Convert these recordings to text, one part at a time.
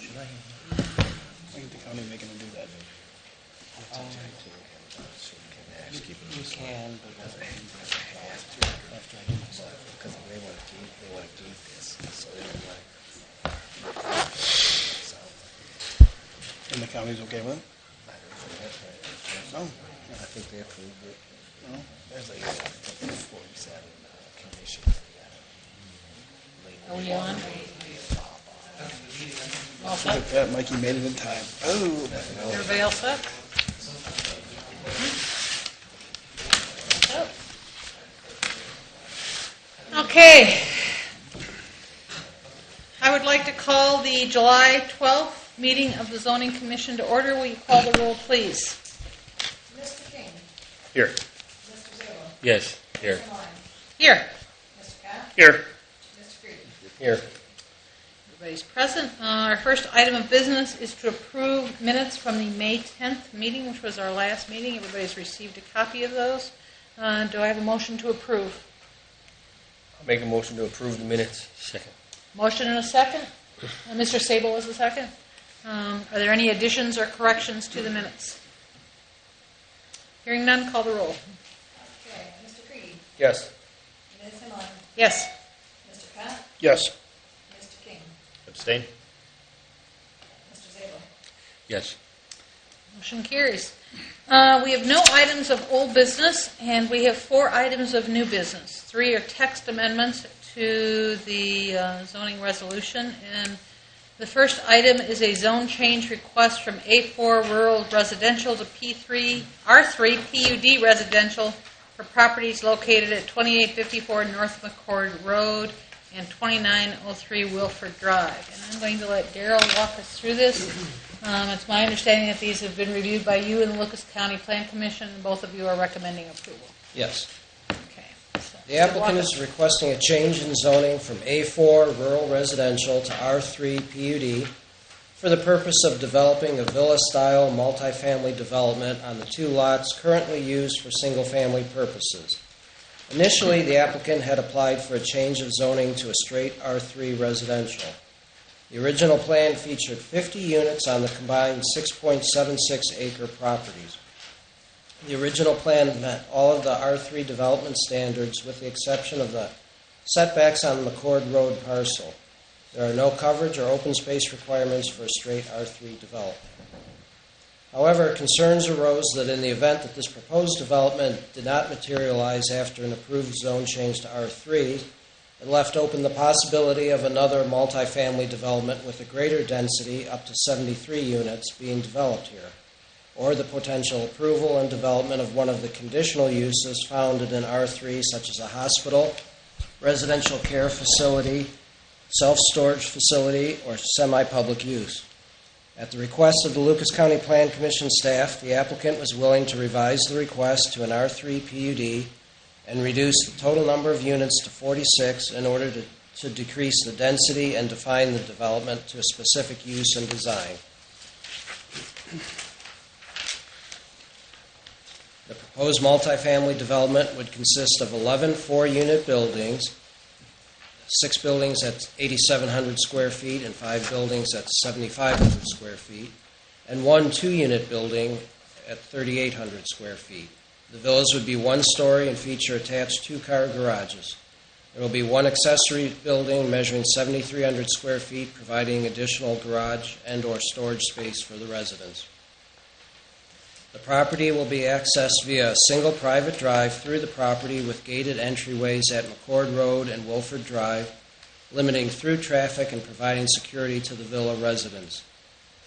Should I think the county making them do that? You can, but after I do my stuff, because they want to keep this, so they don't want And the county's okay with it? No. I think they approved it. No. There's like 47 commission. Are we on? All Look set? at that, Mikey made it in time. Oh. Everybody else set? Okay. I would like to call the July 12th meeting of the Zoning Commission to order. Will you call the roll, please? Mr. King. Here. Mr. Zabo. Yes. Here. Mr. Line. Here. Mr. Pat. Here. Mr. Creed. Here. Everybody's present. Our first item of business is to approve minutes from the May 10th meeting, which was our last meeting. Everybody's received a copy of those. Do I have a motion to approve? I'll make a motion to approve the minutes. Second. Motion and a second. Mr. Sable was the second. Are there any additions or corrections to the minutes? Hearing none, call the roll. Okay. Mr. Creed. Yes. Ms. Line. Yes. Mr. Pat. Yes. Mr. King. Abstain? Mr. Zabo. Yes. Motion carries. We have no items of old business, and we have 4 items of new business. 3 are text amendments to the zoning resolution, and the first item is a zone change request from A4 rural residential to R3 PUD residential for properties located at 2854 North McCord Road and 2903 Wilford Drive. And I'm going to let Daryl walk us through this. It's my understanding that these have been reviewed by you and the Lucas County Plan Commission, and both of you are recommending approval. Yes. Okay. So, The applicant is requesting a change in zoning from A4 rural residential to R3 PUD for the purpose of developing a villa-style multifamily development on the 2 lots currently used for single-family purposes. Initially, the applicant had applied for a change of zoning to a straight R3 residential. The original plan featured 50 units on the combined 6.76-acre properties. The original plan met all of the R3 development standards with the exception of the setbacks on the McCord Road parcel. There are no coverage or open space requirements for a straight R3 development. However, concerns arose that in the event that this proposed development did not materialize after an approved zone change to R3, it left open the possibility of another multifamily development with a greater density, up to 73 units, being developed here, or the potential approval and development of one of the conditional uses found in an R3, such as a hospital, residential care facility, self-storage facility, or semi-public use. At the request of the Lucas County Plan Commission staff, the applicant was willing to revise the request to an R3 PUD and reduce the total number of units to 46 in order to decrease the density and define the development to a specific use and design. The proposed multifamily development would consist of 11 4-unit buildings, 6 buildings at 8,700 square feet and 5 buildings at 7,500 square feet, and 1 2-unit building at 3,800 square feet. The villas would be 1-story and feature attached 2-car garages. There will be 1 accessory building measuring 7,300 square feet, providing additional garage and/or storage space for the residents. The property will be accessed via a single private drive through the property with gated entryways at McCord Road and Wilford Drive, limiting through traffic and providing security to the villa residents.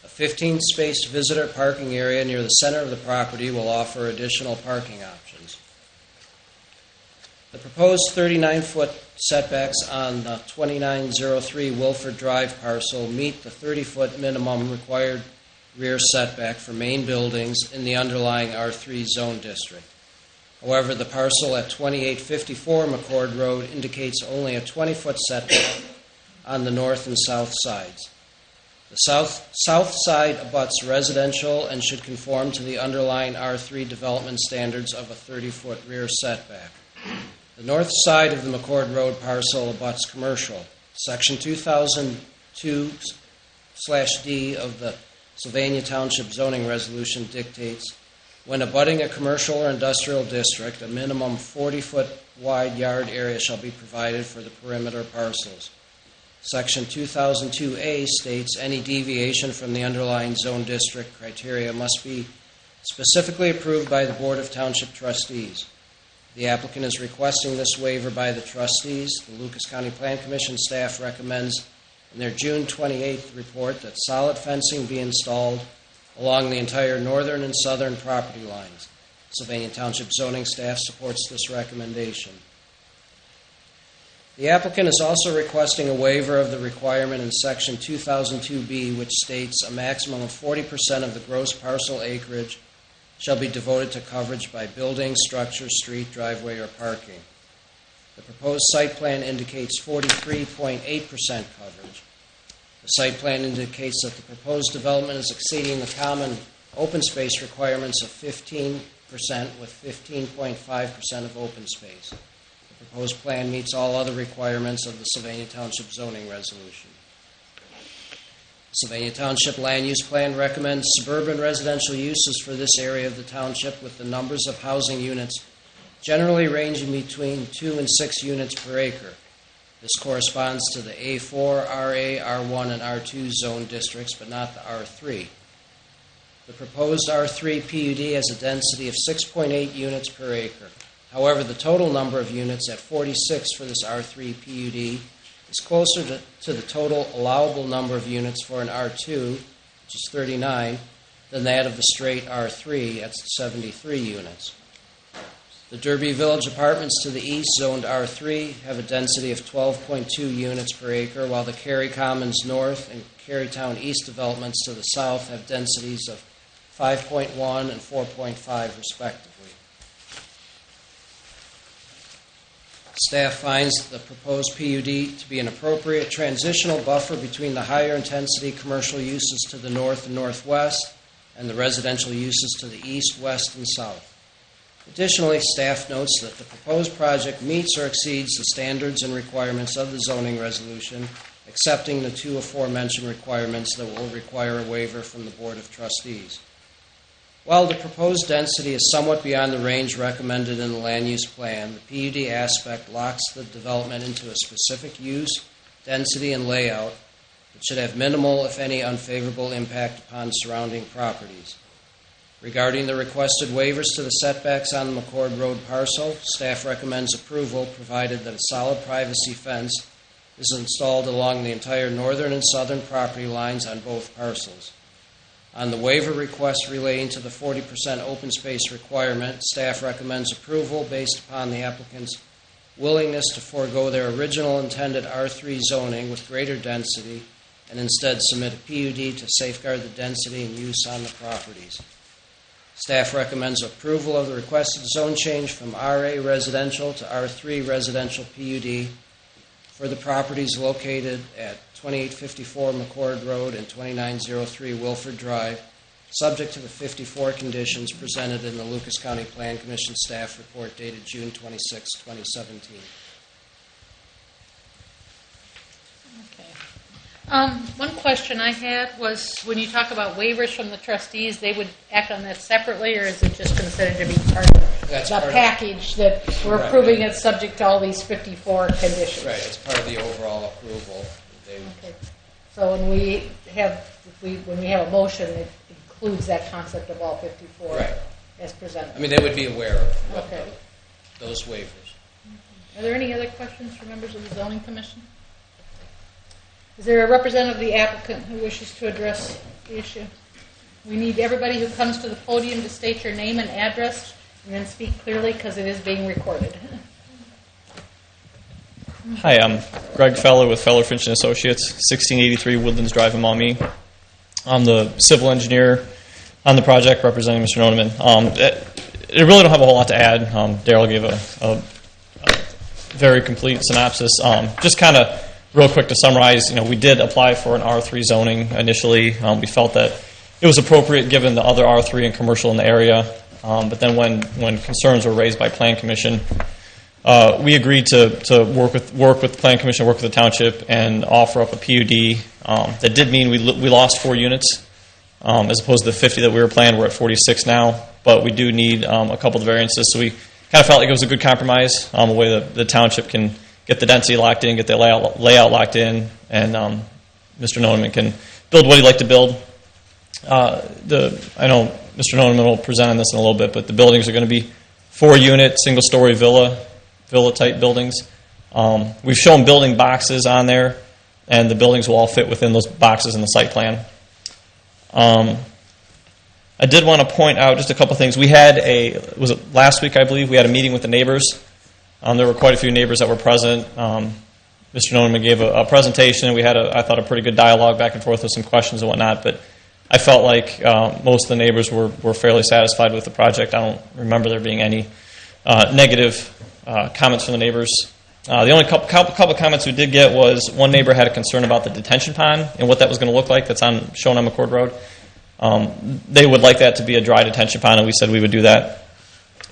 A 15-space visitor parking area near the center of the property will offer additional parking options. The proposed 39-foot setbacks on the 2903 Wilford Drive parcel meet the 30-foot minimum required rear setback for main buildings in the underlying R3 zone district. However, the parcel at 2854 McCord Road indicates only a 20-foot setback on the north and south sides. The south side abuts residential and should conform to the underlying R3 development standards of a 30-foot rear setback. The north side of the McCord Road parcel abuts commercial. Section 2002 2/D of the Sylvania Township zoning resolution dictates when abutting a commercial or industrial district, a minimum 40-foot wide yard area shall be provided for the perimeter parcels. Section 2002A states any deviation from the underlying zone district criteria must be specifically approved by the Board of Township Trustees. The applicant is requesting this waiver by the trustees. The Lucas County Plan Commission staff recommends in their June 28th report that solid fencing be installed along the entire northern and southern property lines. Sylvania Township zoning staff supports this recommendation. The applicant is also requesting a waiver of the requirement in Section 2002B, which states a maximum of 40% of the gross parcel acreage shall be devoted to coverage by building, structure, street, driveway, or parking. The proposed site plan indicates 43.8% coverage. The site plan indicates that the proposed development is exceeding the common open space requirements of 15% with 15.5% of open space. The proposed plan meets all other requirements of the Sylvania Township zoning resolution. Sylvania Township Land Use Plan recommends suburban residential uses for this area of the township with the numbers of housing units generally ranging between 2 and 6 units per acre. This corresponds to the A4, RA, R1, and R2 zone districts, but not the R3. The proposed R3 PUD has a density of 6.8 units per acre. However, the total number of units at 46 for this R3 PUD is closer to the total allowable number of units for an R2, which is 39, than that of the straight R3 at 73 units. The Derby Village Apartments to the east, zoned R3, have a density of 12.2 units per acre, while the Cary Commons North and Carytown East developments to the south have densities of 5.1 and 4.5 respectively. Staff finds the proposed PUD to be an appropriate transitional buffer between the higher intensity commercial uses to the north and northwest and the residential uses to the east, west, and south. Additionally, staff notes that the proposed project meets or exceeds the standards and requirements of the zoning resolution, accepting the 2 aforementioned requirements that will require a waiver from the Board of Trustees. While the proposed density is somewhat beyond the range recommended in the land use plan, the PUD aspect locks the development into a specific use, density, and layout that should have minimal, if any, unfavorable impact upon surrounding properties. Regarding the requested waivers to the setbacks on the McCord Road parcel, staff recommends approval provided that a solid privacy fence is installed along the entire northern and southern property lines on both parcels. On the waiver request relating to the 40% open space requirement, staff recommends approval based upon the applicant's willingness to forego their original intended R3 zoning with greater density and instead submit a PUD to safeguard the density and use on the properties. Staff recommends approval of the requested zone change from RA residential to R3 residential PUD for the properties located at 2854 McCord Road and 2903 Wilford Drive, subject to the 54 conditions presented in the Lucas County Plan Commission staff report dated June 26, 2017. One question I had was when you talk about waivers from the trustees, they would act on that separately, or is it just considered to be part of the package that we're approving it subject to all these 54 conditions? Right, it's part of the overall approval. Okay. So when we have a motion, it includes that concept of all 54 right. as presented. I mean, they would be aware of okay. those waivers. Are there any other questions for members of the Zoning Commission? Is there a representative of the applicant who wishes to address the issue? We need everybody who comes to the podium to state your name and address and then speak clearly because it is being recorded. Hi, I'm Greg Feller with Feller Finch & Associates, 1683 Woodlands Drive in Maumee. I'm the civil engineer on the project representing Mr. Noneman. I really don't have a whole lot to add. Daryl gave a very complete synopsis. Just kind of real quick to summarize, we did apply for an R3 zoning initially. We felt that it was appropriate given the other R3 and commercial in the area. But then when concerns were raised by Plan Commission, we agreed to work with the Plan Commission, work with the township, and offer up a PUD. That did mean we lost 4 units. As opposed to the 50 that we were planning. We're at 46 now, but we do need a couple of variances. So we kind of felt like it was a good compromise, a way that the township can get the density locked in, get the layout locked in, and Mr. Noneman can build what he'd like to build. I know Mr. Noneman will present on this in a little bit, but the buildings are going to be 4-unit, single-story villa-type buildings. We've shown building boxes on there, and the buildings will all fit within those boxes in the site plan. I did want to point out just a couple things. We had was it last week, I believe, we had a meeting with the neighbors. There were quite a few neighbors that were present. Mr. Noneman gave a presentation. We had, I thought, a pretty good dialogue back and forth with some questions and whatnot, but I felt like most of the neighbors were fairly satisfied with the project. I don't remember there being any negative comments from the neighbors. The only couple of comments we did get was one neighbor had a concern about the detention pond and what that was going to look like. That's shown on McCord Road. They would like that to be a dry detention pond, and we said we would do that.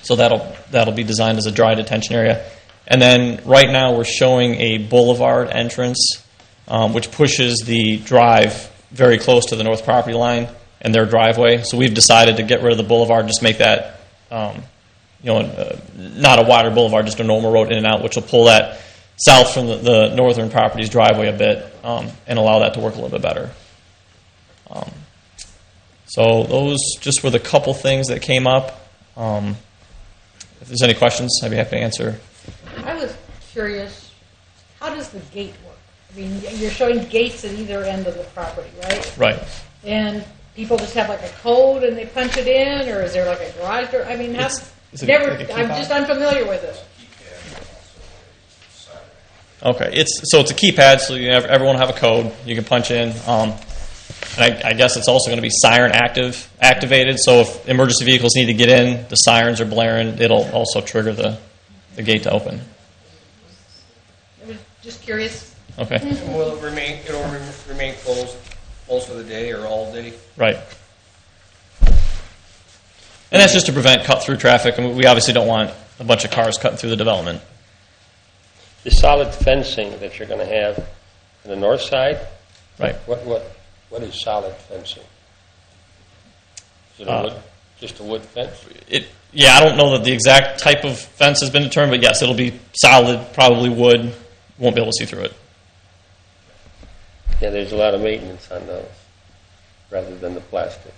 So that'll be designed as a dry detention area. And then right now we're showing a boulevard entrance, which pushes the drive very close to the north property line and their driveway. So we've decided to get rid of the boulevard, just make that not a wider boulevard, just a normal road in and out, which will pull that south from the northern property's driveway a bit and allow that to work a little bit better. So those just were the couple things that came up. If there's any questions, I'd be happy to answer. I was curious, how does the gate work? I mean, you're showing gates at either end of the property, right? Right. And people just have like a code and they punch it in, or is there like a garage door? I mean, I'm just unfamiliar with it. Okay, it's a keypad, so everyone will have a code you can punch in. And I guess it's also going to be siren activated, so if emergency vehicles need to get in, the sirens are blaring, it'll also trigger the gate to open. I was just curious. Okay. And will it remain closed most of the day or all day? Right. And that's just to prevent cut-through traffic, and we obviously don't want a bunch of cars cutting through the development. The solid fencing that you're going to have on the north side, Right. What is solid fencing? Is it just a wood fence? I don't know that the exact type of fence has been determined, but yes, it'll be solid, probably wood. Won't be able to see through it. Yeah, there's a lot of maintenance on those rather than the plastic.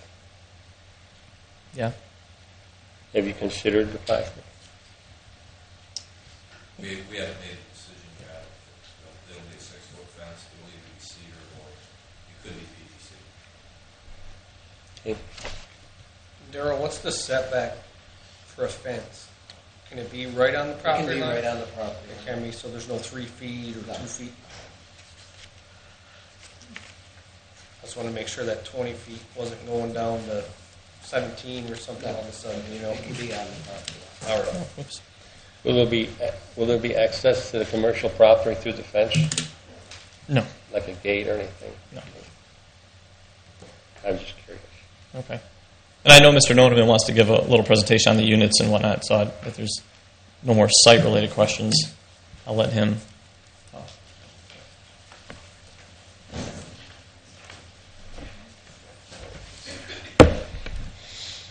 Yeah. Have you considered the plastic? We haven't made a decision yet. It'll be a 6-foot fence. It'll either be cedar or it could be PVC. Okay. Daryl, what's the setback for a fence? Can it be right on the It property can be line? right on the property. It can be, so there's no 3 feet or 2 feet? I just want to make sure that 20 feet wasn't going down to 17 or something all of a sudden, you know? It can be on the property. All right. Whoops. Will there be access to the commercial property through the fence, No. like a gate or anything? No. I'm just curious. Okay. And I know Mr. Noneman wants to give a little presentation on the units and whatnot, so if there's no more site-related questions, I'll let him.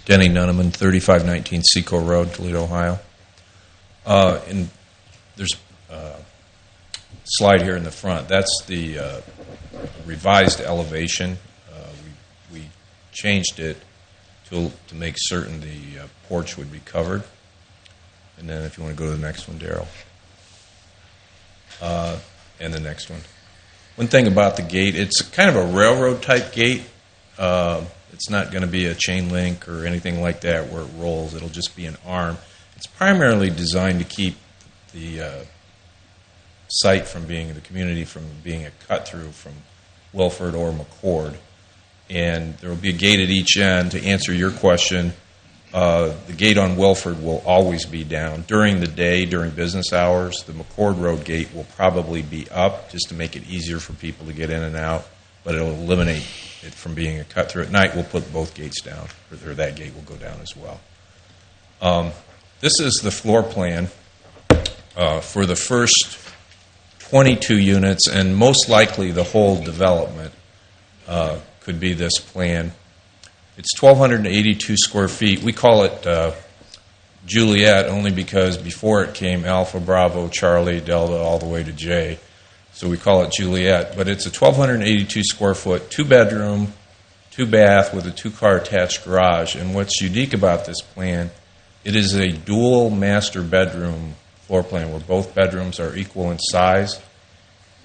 Denny Nuneman, 3519 Seco Road, Toledo, Ohio. And there's a slide here in the front. That's the revised elevation. We changed it to make certain the porch would be covered. And then if you want to go to the next one, Daryl. And the next one. One thing about the gate, it's kind of a railroad-type gate. It's not going to be a chain link or anything like that where it rolls. It'll just be an arm. It's primarily designed to keep the site from being, the community from being a cut-through from Wilford or McCord. And there will be a gate at each end. To answer your question, the gate on Wilford will always be down. During the day, during business hours, the McCord Road gate will probably be up just to make it easier for people to get in and out, but it'll eliminate it from being a cut-through. At night, we'll put both gates down, or that gate will go down as well. This is the floor plan, for the first 22 units, and most likely the whole development could be this plan. It's 1,282 square feet. We call it Juliet only because before it came Alpha, Bravo, Charlie, Delta, all the way to J. So we call it Juliet. But it's a 1,282 square foot, 2-bedroom, 2-bath with a 2-car attached garage. And what's unique about this plan, it is a dual master bedroom floor plan where both bedrooms are equal in size.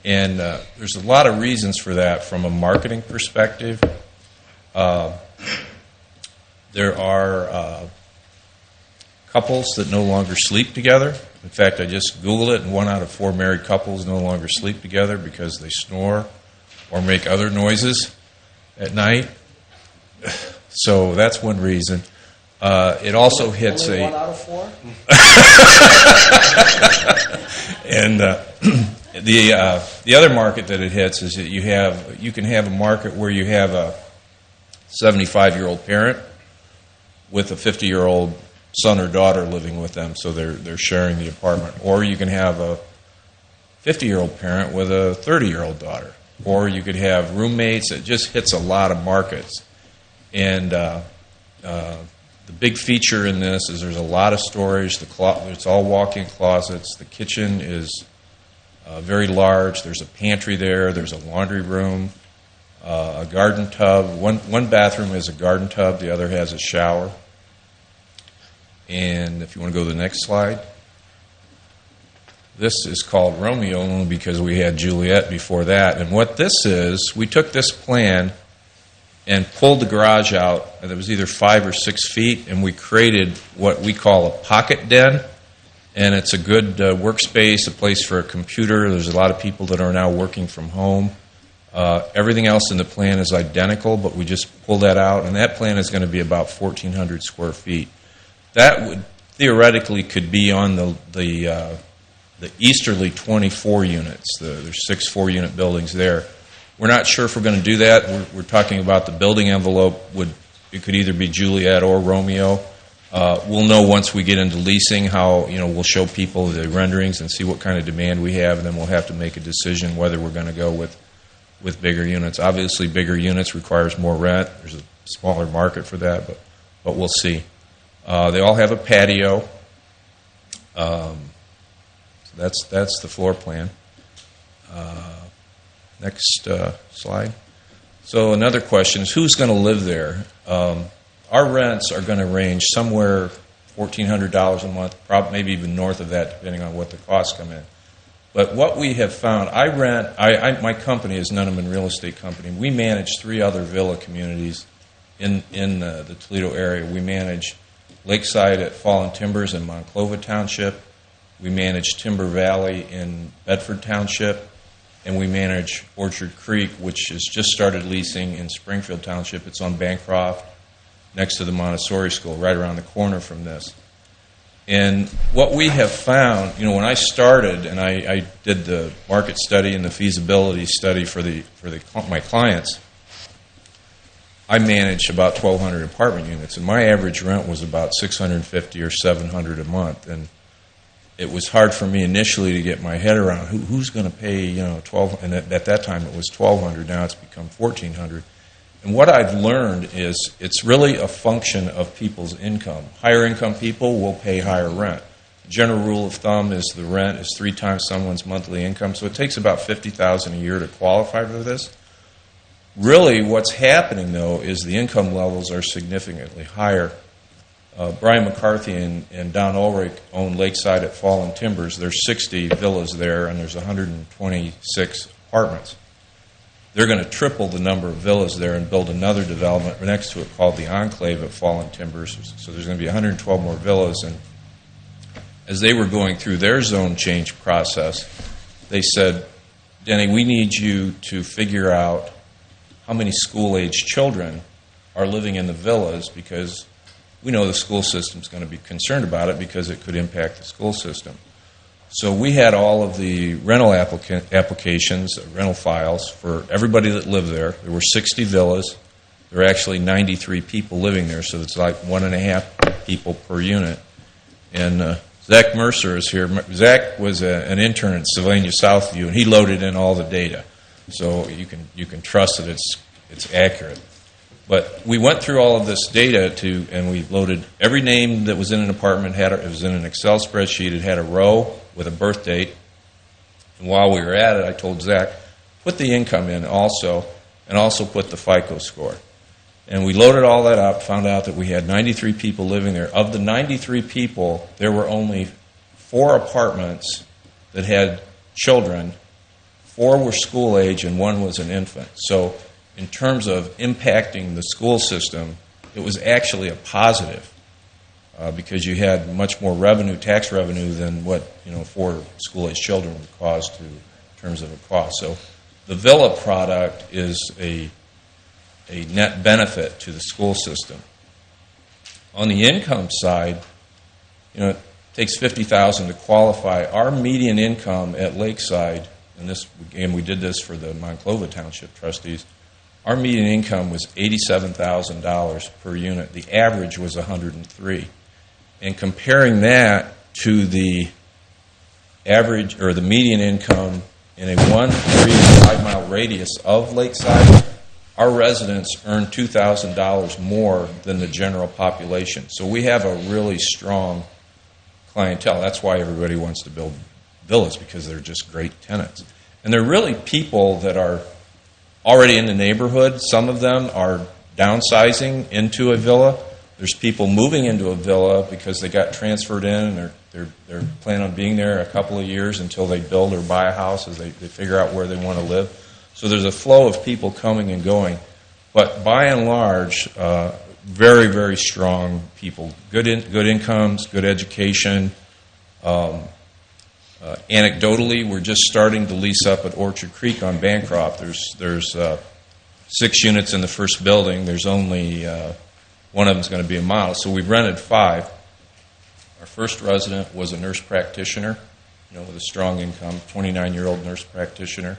And there's a lot of reasons for that from a marketing perspective. There are couples that no longer sleep together. In fact, I just Googled it, and 1 out of 4 married couples no longer sleep together because they snore or make other noises at night. So that's one reason. It also hits Only a... 1 out of 4? And the other market that it hits is that you can have a market where you have a 75-year-old parent with a 50-year-old son or daughter living with them, so they're sharing the apartment. Or you can have a 50-year-old parent with a 30-year-old daughter. Or you could have roommates. It just hits a lot of markets. And the big feature in this is there's a lot of storage. It's all walk-in closets. The kitchen is very large. There's a pantry there. There's a laundry room, a garden tub. One bathroom is a garden tub. The other has a shower. And if you want to go to the next slide. This is called Romeo only because we had Juliet before that. And what this is, we took this plan and pulled the garage out. And it was either 5 or 6 feet, and we created what we call a pocket den. And it's a good workspace, a place for a computer. There's a lot of people that are now working from home. Everything else in the plan is identical, but we just pulled that out. And that plan is going to be about 1,400 square feet. That would theoretically could be on the easterly 24 units. There's 6 4-unit buildings there. We're not sure if we're going to do that. We're talking about the building envelope. It could either be Juliet or Romeo. We'll know once we get into leasing how, we'll show people the renderings and see what kind of demand we have, and then we'll have to make a decision whether we're going to go with bigger units. Obviously, bigger units requires more rent. There's a smaller market for that, but we'll see. They all have a patio. So that's the floor plan. Next slide. So another question is, who's going to live there? Our rents are going to range somewhere $1,400 a month, probably maybe even north of that, depending on what the costs come in. But what we have found, my company is Nuneman Real Estate Company. We manage 3 other villa communities in the Toledo area. We manage Lakeside at Fallen Timbers in Monclova Township. We manage Timber Valley in Bedford Township. And we manage Orchard Creek, which has just started leasing in Springfield Township. It's on Bancroft, next to the Montessori School, right around the corner from this. And what we have found, when I started and I did the market study and the feasibility study for my clients, I managed about 1,200 apartment units, and my average rent was about $650 or $700 a month. And it was hard for me initially to get my head around who's going to pay, $1,200. And at that time it was $1,200. Now it's become $1,400. And what I've learned is it's really a function of people's income. Higher income people will pay higher rent. The general rule of thumb is the rent is 3 times someone's monthly income, so it takes about $50,000 a year to qualify for this. Really, what's happening, though, is the income levels are significantly higher. Brian McCarthy and Don Ulrich own Lakeside at Fallen Timbers. There's 60 villas there, and there's 126 apartments. They're going to triple the number of villas there and build another development next to it called the Enclave at Fallen Timbers. So there's going to be 112 more villas. And as they were going through their zone change process, they said, Denny, we need you to figure out how many school-age children are living in the villas, because we know the school system's going to be concerned about it because it could impact the school system. So we had all of the rental applications, rental files for everybody that lived there. There were 60 villas. There were actually 93 people living there, so it's like 1.5 people per unit. And so Zach Mercer is here. Zach was an intern at Sylvania Southview, and he loaded in all the data, so you can trust that it's accurate. But we went through all of this data and we loaded every name that was in an apartment. It was in an Excel spreadsheet. It had a row with a birth date. And while we were at it, I told Zach, put the income in also, and also put the FICO score. And we loaded all that up, found out that we had 93 people living there. Of the 93 people, there were only 4 apartments that had children. 4 were school age, and 1 was an infant. So in terms of impacting the school system, it was actually a positive because you had much more revenue, tax revenue, than what 4 school-age children would cause in terms of a cost. So the villa product is a net benefit to the school system. On the income side, it takes $50,000 to qualify. Our median income at Lakeside, and we did this for the Monclova Township trustees. Our median income was $87,000 per unit. The average was $103,000. And comparing that to the average or the median income in a 1, 3, 5 mile radius of Lakeside, our residents earn $2,000 more than the general population. So we have a really strong clientele. That's why everybody wants to build villas, because they're just great tenants. And they're really people that are already in the neighborhood. Some of them are downsizing into a villa. There's people moving into a villa because they got transferred in and they're planning on being there a couple of years until they build or buy a house as they figure out where they want to live. So there's a flow of people coming and going. But by and large, very, very strong people. Good incomes, good education. Anecdotally, we're just starting to lease up at Orchard Creek on Bancroft. There's 6 units in the first building. There's only one of them is going to be a mile. So we've rented 5. Our first resident was a nurse practitioner, with a strong income, 29-year-old nurse practitioner.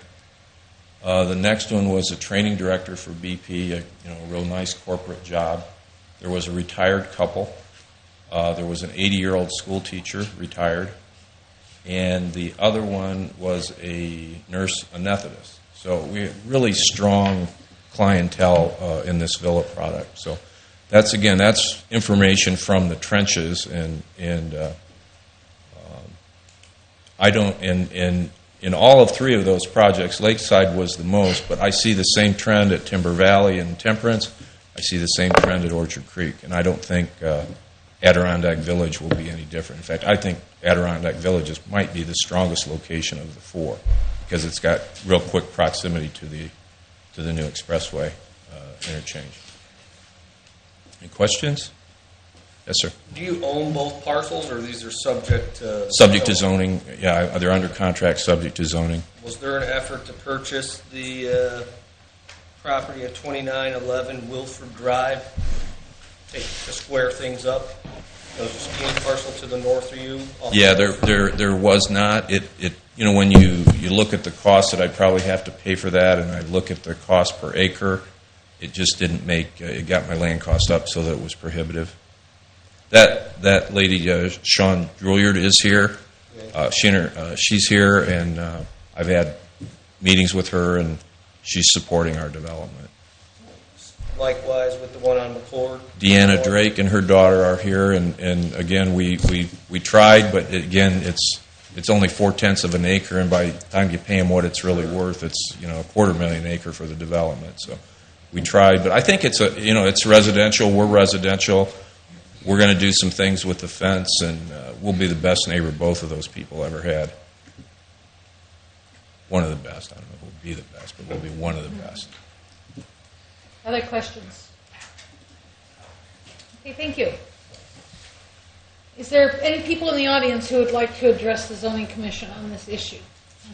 The next one was a training director for BP, a real nice corporate job. There was a retired couple. There was an 80-year-old school teacher, retired. And the other one was a nurse anesthetist. So we have really strong clientele in this villa product. So that's information from the trenches, and I don't in all of 3 of those projects, Lakeside was the most, but I see the same trend at Timber Valley and Temperance. I see the same trend at Orchard Creek, and I don't think Adirondack Village will be any different. In fact, I think Adirondack Village might be the strongest location of the 4 because it's got real quick proximity to the new expressway interchange. Any questions? Yes, sir. Do you own both parcels, or these are subject to... Subject to zoning. Yeah, they're under contract, subject to zoning. Was there an effort to purchase the property at 2911 Wilford Drive to square things up? Was the skiing parcel to the north of you? Yeah, there was not. It when you look at the cost that I'd probably have to pay for that, and I look at the cost per acre, it just didn't make. It got my land cost up so that it was prohibitive. That lady, Sean Drouillard, is here. She's here, and I've had meetings with her, and she's supporting our development. Likewise with the one on McCord. Deanna Drake and her daughter are here, and again, we tried, but again, it's only 4/10 of an acre, and by the time you pay them what it's really worth, it's a $250,000 acre for the development. So we tried, but I think it's it's residential. We're residential. We're going to do some things with the fence, and we'll be the best neighbor both of those people ever had. One of the best. I don't know if we'll be the best, but we'll be one of the best. Other questions? Okay, thank you. Is there any people in the audience who would like to address the Zoning Commission on this issue?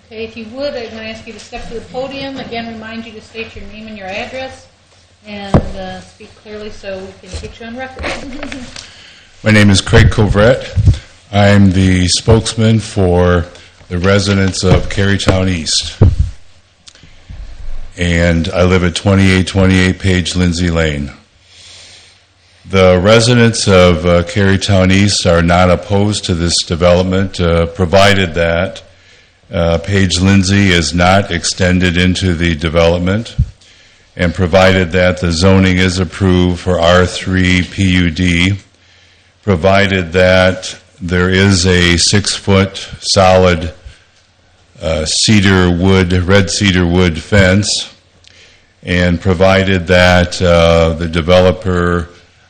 Okay, if you would, I'm going to ask you to step to the podium. Again, remind you to state your name and your address, and speak clearly so we can get you on record. My name is Craig Covret. I'm the spokesman for the residents of Carytown East. And I live at 2828 Page Lindsay Lane. The residents of Carytown East are not opposed to this development, provided that Page Lindsay is not extended into the development, and provided that the zoning is approved for R3 PUD, provided that there is a 6-foot solid red cedar wood fence, and provided that the developer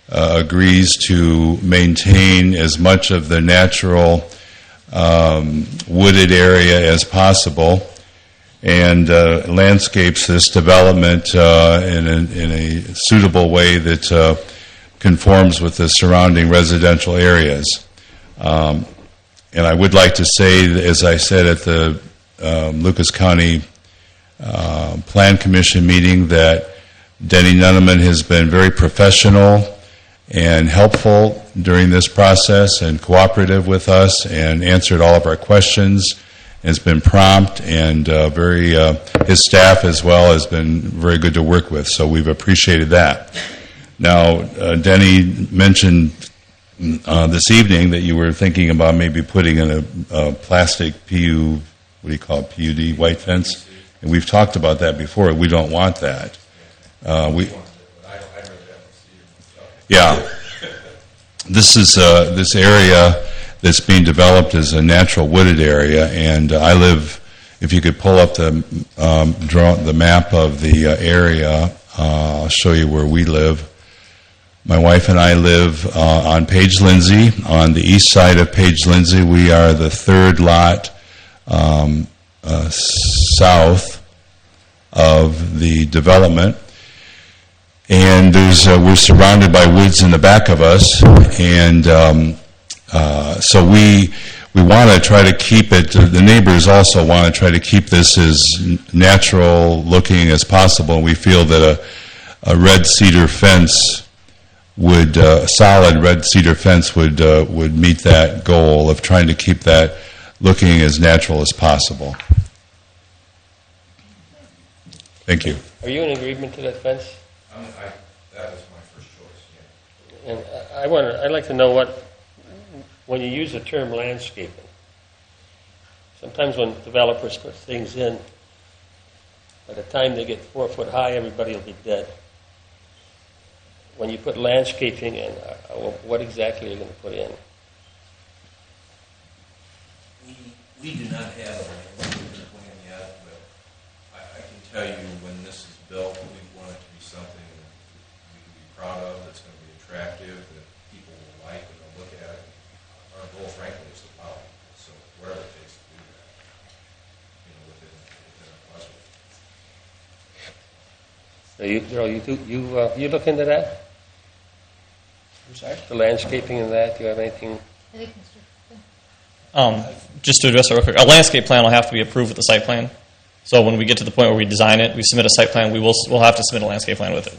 agrees to maintain as much of the natural wooded area as possible, and landscapes this development in a suitable way that conforms with the surrounding residential areas. And I would like to say, as I said at the Lucas County Plan Commission meeting, that Denny Nuneman has been very professional and helpful during this process and cooperative with us and answered all of our questions. Has been prompt and his staff as well has been very good to work with, so we've appreciated that. Now, Denny mentioned this evening that you were thinking about maybe putting in a plastic PUD white fence, and we've talked about that before. We don't want that. This area that's being developed is a natural wooded area, and I live. If you could pull up the map of the area, I'll show you where we live. My wife and I live on Page Lindsay, on the east side of Page Lindsay. We are the third lot south of the development. And we're surrounded by woods in the back of us, and so we want to try to keep it. The neighbors also want to try to keep this as natural looking as possible. We feel that a red cedar fence solid red cedar fence would meet that goal of trying to keep that looking as natural as possible. Thank you. Are you in agreement to that fence? That was my first choice. Yeah. And I'd like to know when you use the term landscaping, sometimes when developers put things in, by the time they get 4 foot high, everybody will be dead. When you put landscaping in, what exactly are you going to put in? We do not have a landscaping plan yet, but I can tell you when this is built, we want it to be something that we can be proud of, that's going to be attractive, that people will like when they look at it. Our goal, frankly, is to wow people, so wherever it takes to do that, within our budget. You look into that? I'm sorry? The landscaping and that? Do you have anything? I think Mr. Just to address that real quick, a landscape plan will have to be approved with the site plan. So when we get to the point where we design it, we submit a site plan, we'll have to submit a landscape plan with it.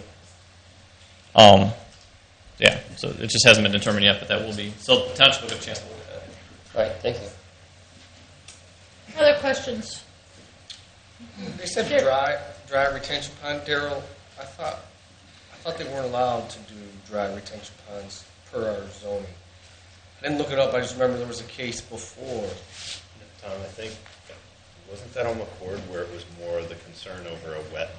Yeah, so it just hasn't been determined yet, but that will be. So the township will get a chance to look at that. All right, thank you. Other questions? They said Sure. dry retention pond, Daryl. I thought they weren't allowed to do dry retention ponds per our zoning. I didn't look it up. I just remember there was a case before. Tom, I think, wasn't that on McCord where it was more the concern over a wet?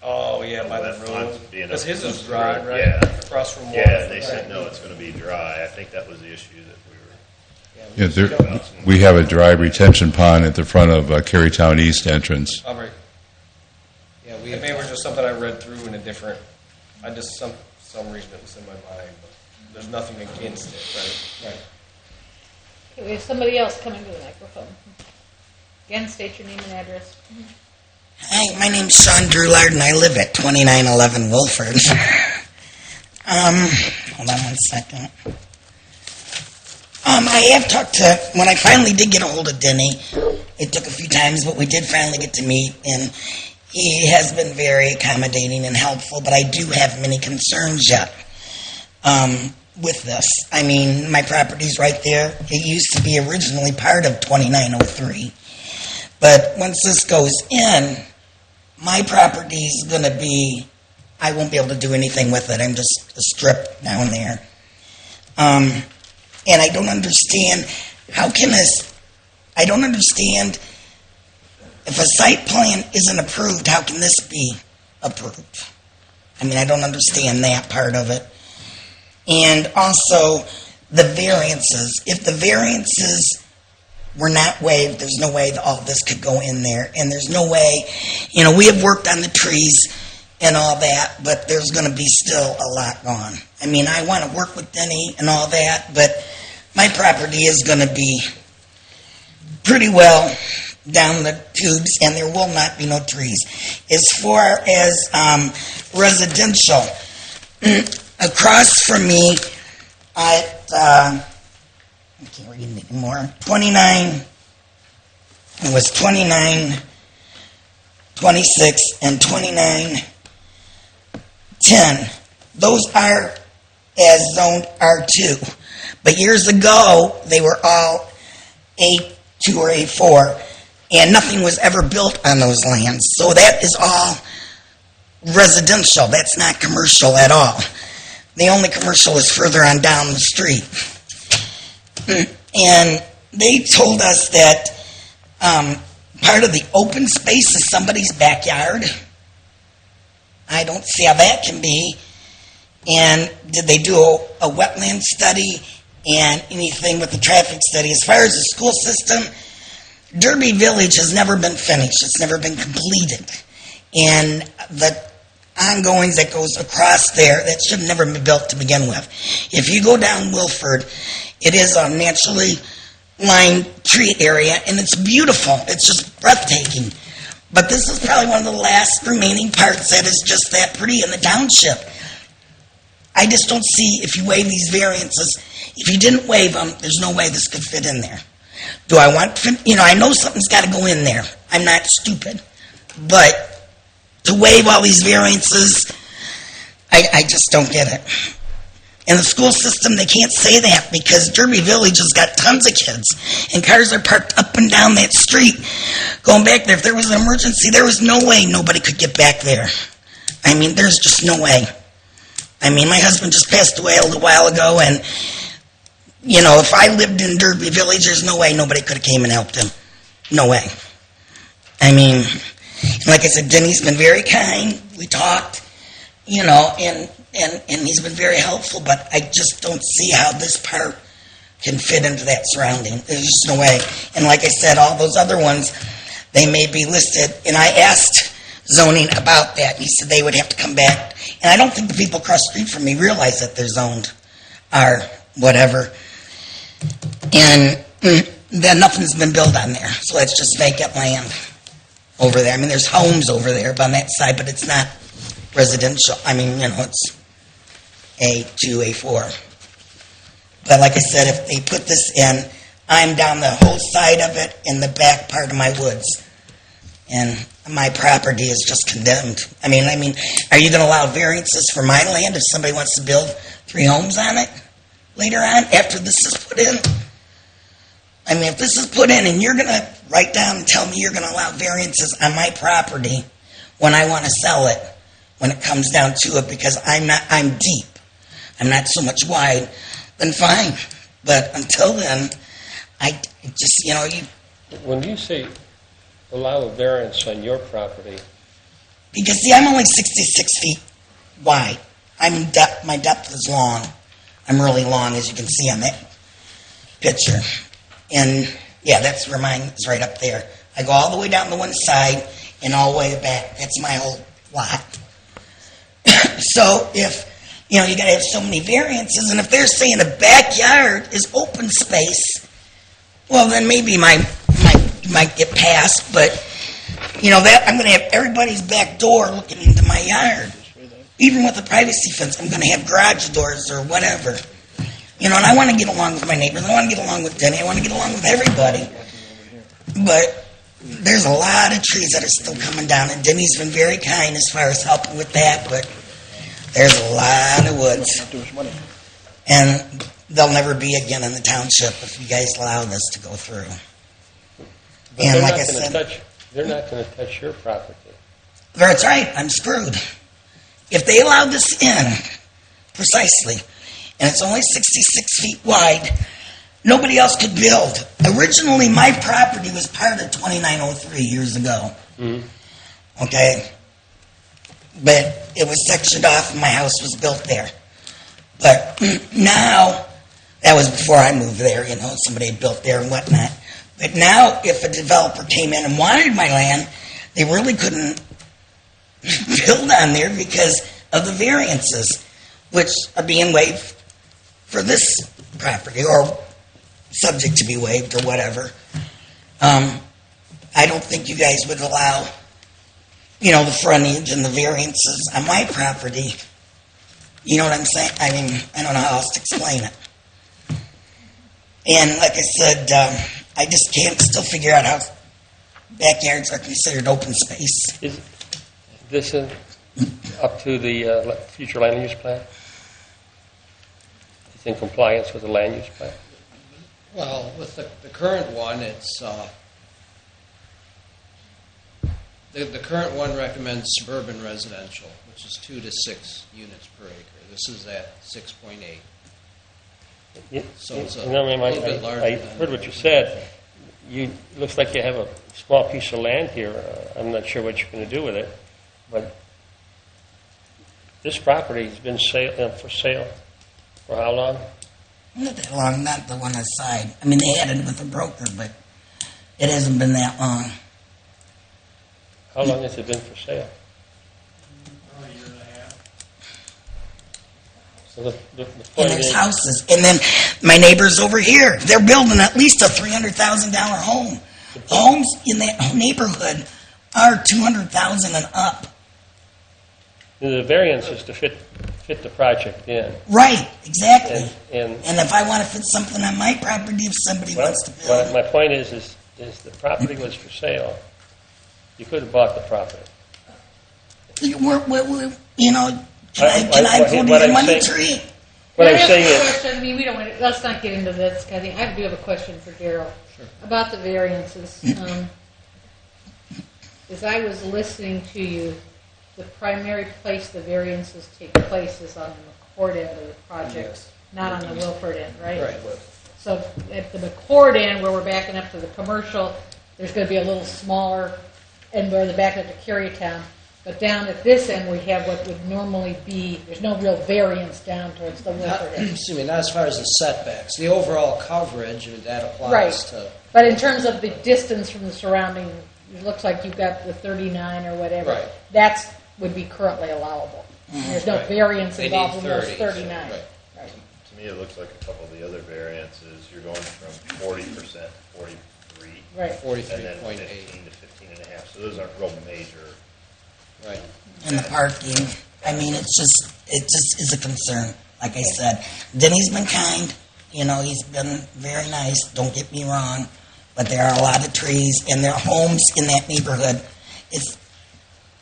Oh yeah, by the wet road. pond being Because his up is dry, right? Yeah. Across from water. Yeah, they said no, it's going to be dry. I think that was the issue that we were. We have a dry retention pond at the front of Carytown East entrance. All right. Yeah, It may was just something I read through in a different. I just some reason it was in my mind, but there's nothing against it, right? Okay, we have somebody else coming to the microphone. Again, state your name and address. Hi, my name's Sean Drulard, and I live at 2911 Wilford. Hold on one second. I have talked to, when I finally did get a hold of Denny, it took a few times, but we did finally get to meet, and he has been very accommodating and helpful, but I do have many concerns yet with this. I mean, my property's right there. It used to be originally part of 2903. But once this goes in, my property's going to be I won't be able to do anything with it. I'm just a strip down there. And I don't understand, I don't understand if a site plan isn't approved, how can this be approved? I mean, I don't understand that part of it. And also, the variances. If the variances were not waived, there's no way that all this could go in there. And there's no way, we have worked on the trees and all that, but there's going to be still a lot gone. I mean, I want to work with Denny and all that, but my property is going to be pretty well down the tubes, and there will not be no trees. As far as residential, across from me at, I can't read it anymore, 29, it was 29, 26, and 29, 10. Those are as zoned R2. But years ago, they were all A2 or A4, and nothing was ever built on those lands. So that is all residential. That's not commercial at all. The only commercial is further on down the street. And they told us that part of the open space is somebody's backyard. I don't see how that can be. And did they do a wetland study and anything with the traffic study? As far as the school system, Derby Village has never been finished. It's never been completed. And the ongoings that goes across there, that should have never been built to begin with. If you go down Wilford, it is a naturally lined tree area, and it's beautiful. It's just breathtaking. But this is probably one of the last remaining parts that is just that pretty in the township. I just don't see, if you waive these variances, if you didn't waive them, there's no way this could fit in there. Do I want, I know something's got to go in there. I'm not stupid. But to waive all these variances, I just don't get it. In the school system, they can't say that because Derby Village has got tons of kids, and cars are parked up and down that street going back there. If there was an emergency, there was no way nobody could get back there. I mean, there's just no way. I mean, my husband just passed away a little while ago, and, if I lived in Derby Village, there's no way nobody could have came and helped him. No way. I mean, like I said, Denny's been very kind. We talked, and he's been very helpful, but I just don't see how this part can fit into that surrounding. There's just no way. And like I said, all those other ones, they may be listed, and I asked zoning about that. He said they would have to come back. And I don't think the people across the street from me realize that they're zoned or whatever. And then nothing's been built on there. So it's just vacant land over there. I mean, there's homes over there on that side, but it's not residential. I mean, it's A2, A4. But like I said, if they put this in, I'm down the whole side of it in the back part of my woods. And my property is just condemned. I mean, are you going to allow variances for my land if somebody wants to build 3 homes on it later on after this is put in? I mean, if this is put in and you're going to write down and tell me you're going to allow variances on my property when I want to sell it, when it comes down to it, because I'm deep. I'm not so much wide, then fine. But until then, I just, When you say allow a variance on your property, because, see, I'm only 66 feet wide. My depth is long. I'm really long, as you can see on that picture. And, yeah, that's where mine is, right up there. I go all the way down to one side and all the way back. That's my whole lot. So if, you got to have so many variances, and if they're saying the backyard is open space, well, then maybe might get passed, but, that I'm going to have everybody's back door looking into my yard. Even with the privacy fence, I'm going to have garage doors or whatever. And I want to get along with my neighbors. I want to get along with Denny. I want to get along with everybody. But there's a lot of trees that are still coming down, and Denny's been very kind as far as helping with that, but there's a lot of woods. And they'll never be again in the township if you guys allow this to go through. but And they're like not I going to said, touch. They're not going to touch your property. that's right, I'm screwed. if they allow this in, precisely, and it's only 66 feet wide, nobody else could build. Originally, my property was part of 2903 years ago. Okay? But it was sectioned off and my house was built there. But now, that was before I moved there, you know, somebody had built there and whatnot. But now, if a developer came in and wanted my land, they really couldn't build on there because of the variances, which are being waived for this property, or subject to be waived, or whatever. I don't think you guys would allow, you know, the frontage and the variances on my property. You know what I'm saying? I mean, I don't know how else to explain it. And like I said, I just can't still figure out how backyards are considered open space. Is this up to the future land use plan? It's in compliance with the land use plan? Well, with the current one, it's the current one recommends suburban residential, which is 2 to 6 units per acre. This is at 6.8. So it's a little bit larger. I heard what you said. Looks like you have a small piece of land here. I'm not sure what you're going to do with it, but this property has been for sale for how long? Not that long, not the one aside. I mean, they had it with a broker, but it hasn't been that long. How long has it been for sale? A year and a half. So the And point there's is, houses. And then my neighbors over here, they're building at least a $300,000 home. Homes in that neighborhood are $200,000 and up. the variance is to fit the project in. Right, exactly. And And if I want to fit something on my property, if somebody wants to build. my point is the property was for sale. You could have bought the property. You know, can I go to what the I'm money saying- tree? What Can I'm I ask saying a is, question? I mean, we don't want to, let's not get into this, Kathy. I do have a question for Daryl about the variances. As I was listening to you, the primary place the variances take place is on the McCord end of the project, not on the Wilford end, right? Right. So at the McCord end, where we're backing up to the commercial, there's going to be a little smaller, and where they're backing up to Carytown. But down at this end, we have what would normally be, there's no real variance down towards the Wilford end. Excuse me, not as far as the setbacks. The overall coverage, that applies Right. to... But in terms of the distance from the surrounding, it looks like you've got the 39 or whatever. Right. That's would be currently allowable. There's no Right. variance They involved need in those 30, 39. right. Right. To me, it looks like a couple of the other variances, you're going from 40% to 43. Right. And then 43.8. 15 to 15 and a half. So those aren't real major. Right. And the parking, I mean, it just is a concern. Like I said, Denny's been kind. You know, he's been very nice. Don't get me wrong, but there are a lot of trees, and there are homes in that neighborhood.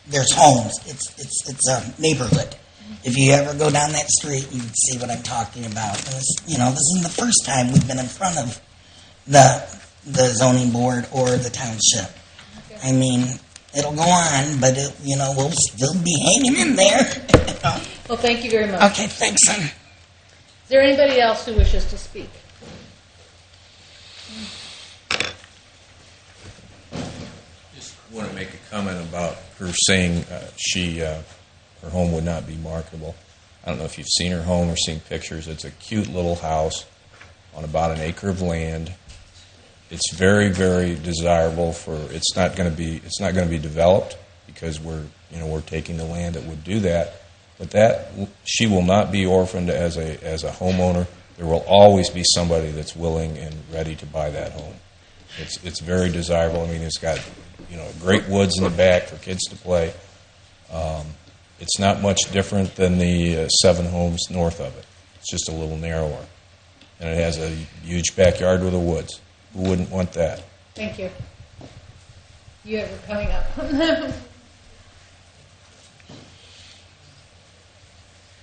There's homes. It's a neighborhood. If you ever go down that street, you would see what I'm talking about. And this isn't the first time we've been in front of the zoning board or the township. I mean, it'll go on, but we'll still be hanging in there. Well, thank you very much. Okay, thanks, son. Is there anybody else who wishes to speak? Just want to make a comment about her saying her home would not be marketable. I don't know if you've seen her home or seen pictures. It's a cute little house on about an acre of land. It's very, very desirable for. It's not going to be developed because we're taking the land that would do that. But that she will not be orphaned as a homeowner. There will always be somebody that's willing and ready to buy that home. It's very desirable. I mean, it's got great woods in the back for kids to play. It's not much different than the 7 homes north of it. It's just a little narrower, and it has a huge backyard with the woods. Who wouldn't want that? Thank you. You have it coming up.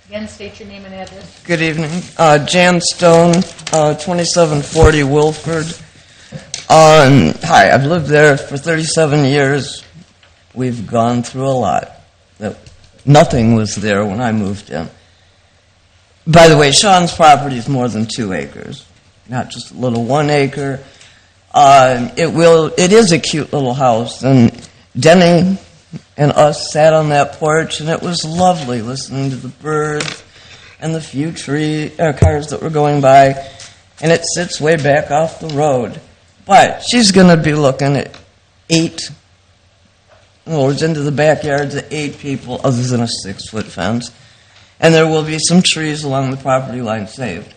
Again, state your name and address. Good evening. Jan Stone, 2740 Wilford. Hi, I've lived there for 37 years. We've gone through a lot. nothing was there when I moved in. By the way, Sean's property is more than 2 acres, not just a little 1 acre. It is a cute little house, and Denny and us sat on that porch, and it was lovely listening to the birds and the few cars that were going by, and it sits way back off the road. But she's going to be looking at 8, it's into the backyards of 8 people, other than a 6-foot fence. And there will be some trees along the property line saved.